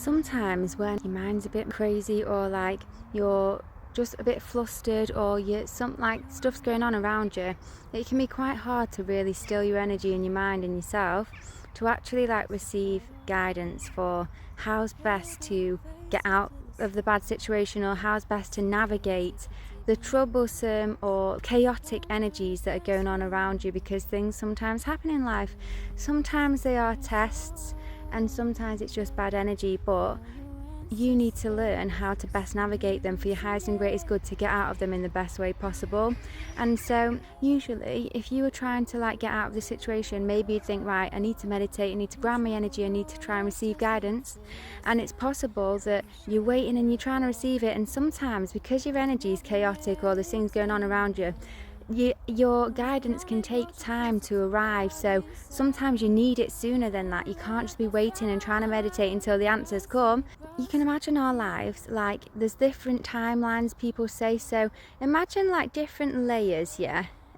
sometimes when your mind's a bit crazy, or like you're just a bit flustered, or stuff's going on around you, it can be quite hard to really still your energy and your mind and yourself to actually receive guidance for how's best to get out of the bad situation, or how's best to navigate the troublesome or chaotic energies that are going on around you, because things sometimes happen in life. Sometimes they are tests, and sometimes it's just bad energy, but you need to learn how to best navigate them for your highest and greatest good, to get out of them in the best way possible. And so usually if you were trying to get out of the situation, maybe you'd think, right, I need to meditate, I need to ground my energy, I need to try and receive guidance. And it's possible that you're waiting and you're trying to receive it, and sometimes because your energy is chaotic or there's things going on around you, your guidance can take time to arrive. So sometimes you need it sooner than that. You can't just be waiting and trying to meditate until the answers come. You can imagine our lives there's different timelines, people say. So imagine different layers,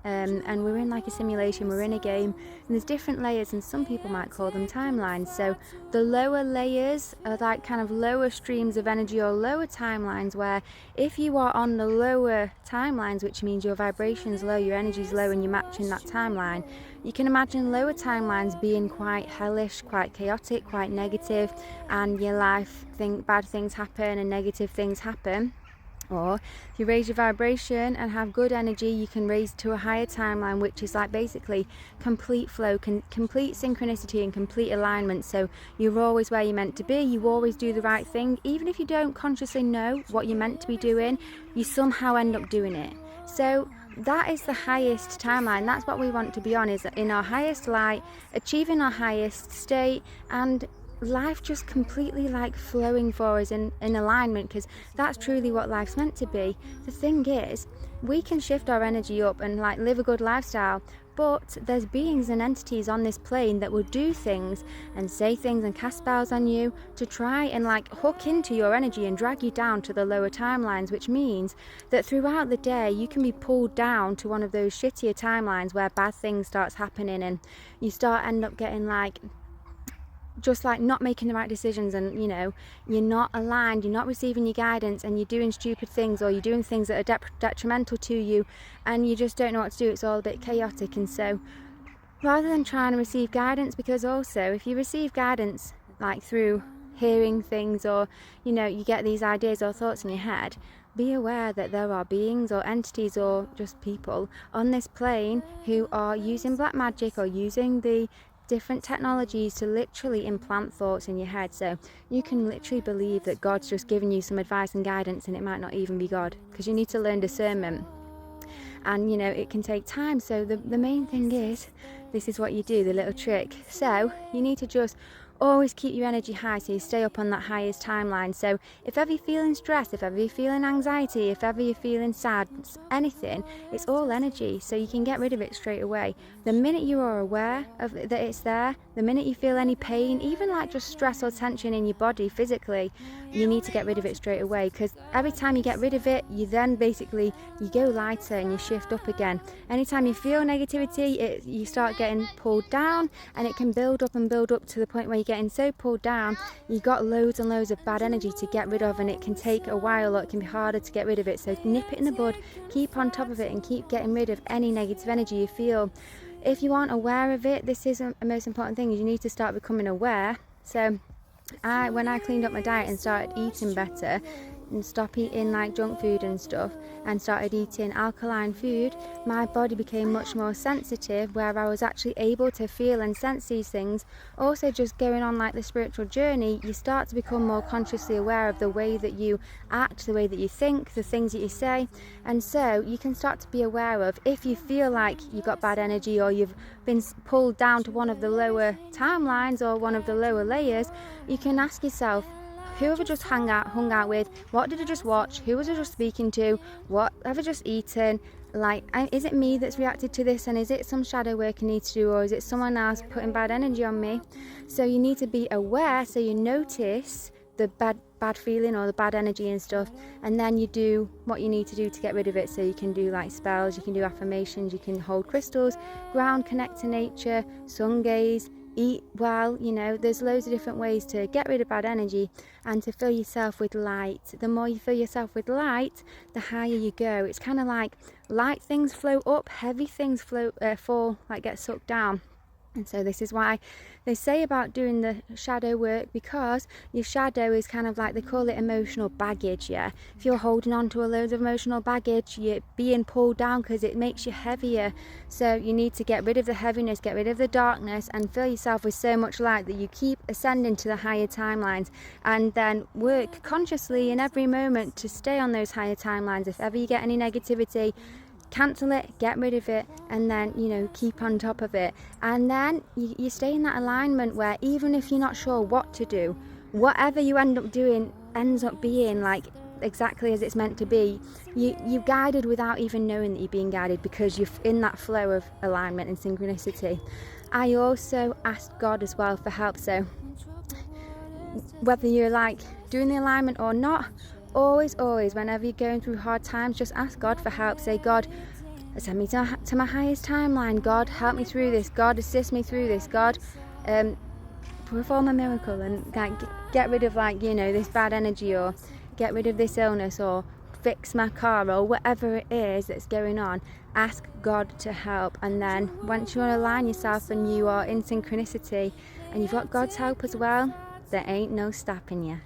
and we're in a simulation, we're in a game, and there's different layers, and some people might call them timelines. So the lower layers are kind of lower streams of energy, or lower timelines, where if you are on the lower timelines, which means your vibration's low, your energy's low, and you're matching that timeline, you can imagine lower timelines being quite hellish, quite chaotic, quite negative, and your life bad things happen and negative things happen. Or if you raise your vibration and have good energy, you can raise to a higher timeline, which is basically complete flow, complete synchronicity and complete alignment. So you're always where you're meant to be, you always do the right thing. Even if you don't consciously know what you're meant to be doing, you somehow end up doing it. So that is the highest timeline. That's what we want to be on, is in our highest light, achieving our highest state, and life just completely flowing for us in alignment, because that's truly what life's meant to be. The thing is, we can shift our energy up and live a good lifestyle, but there's beings and entities on this plane that will do things and say things and cast spells on you to try and hook into your energy and drag you down to the lower timelines, which means that throughout the day you can be pulled down to one of those shittier timelines where bad things starts happening, and you end up getting just not making the right decisions, and you're not aligned, you're not receiving your guidance, and you're doing stupid things, or you're doing things that are detrimental to you, and you just don't know what to do. It's all a bit chaotic. And so rather than trying to receive guidance, because also if you receive guidance through hearing things, or you get these ideas or thoughts in your head, be aware that there are beings or entities or just people on this plane who are using black magic or using the different technologies to literally implant thoughts in your head. So you can literally believe that God's just giving you some advice and guidance, and it might not even be God, because you need to learn discernment, and it can take time. So the main thing is, this is what you do, the little trick. So you need to just always keep your energy high, so you stay up on that highest timeline. So if ever you're feeling stress, if ever you're feeling anxiety, if ever you're feeling sad, anything, it's all energy, so you can get rid of it straight away. The minute you are aware of that it's there, the minute you feel any pain, even just stress or tension in your body physically, you need to get rid of it straight away, because every time you get rid of it, you then basically you go lighter and you shift up again. Anytime you feel negativity, you start getting pulled down, and it can build up and build up to the point where you're getting so pulled down, you've got loads and loads of bad energy to get rid of, and it can take a while, or it can be harder to get rid of it. So nip it in the bud, keep on top of it, and keep getting rid of any negative energy you feel. If you aren't aware of it, this is the most important thing, is you need to start becoming aware. So when I cleaned up my diet and started eating better, and stop eating junk food and stuff, and started eating alkaline food, my body became much more sensitive, where I was actually able to feel and sense these things. Also, just going on the spiritual journey, you start to become more consciously aware of the way that you act, the way that you think, the things that you say. And so you can start to be aware of, if you feel like you've got bad energy, or you've been pulled down to one of the lower timelines or one of the lower layers, you can ask yourself, who have I just hung out with? What did I just watch? Who was I just speaking to? What have I just eaten? Is it me that's reacted to this, and is it some shadow work I need to do, or is it someone else putting bad energy on me? So you need to be aware, so you notice the bad feeling or the bad energy and stuff, and then you do what you need to do to get rid of it. So you can do spells, you can do affirmations, you can hold crystals, ground, connect to nature, sun gaze, eat well, there's loads of different ways to get rid of bad energy and to fill yourself with light. The more you fill yourself with light, the higher you go. It's kind of like light things float up, heavy things fall, like get sucked down. And so this is why they say about doing the shadow work, because your shadow is kind of like, they call it emotional baggage. Yeah, if you're holding on to a load of emotional baggage, you're being pulled down because it makes you heavier. So you need to get rid of the heaviness, get rid of the darkness, and fill yourself with so much light that you keep ascending to the higher timelines, and then work consciously in every moment to stay on those higher timelines. If ever you get any negativity, cancel it, get rid of it, and then keep on top of it. And then you stay in that alignment where even if you're not sure what to do, whatever you end up doing ends up being like exactly as it's meant to be. You're guided without even knowing that you're being guided, because you're in that flow of alignment and synchronicity. I also asked God as well for help. So whether you're like doing the alignment or not, always, whenever you're going through hard times, just ask God for help. Say, God, send me to my highest timeline. God, help me through this. God, assist me through this. God, perform a miracle and get rid of this bad energy, or get rid of this illness, or fix my car, or whatever it is that's going on. Ask God to help. And then once you align yourself and you are in synchronicity and you've got God's help as well, there ain't no stopping you.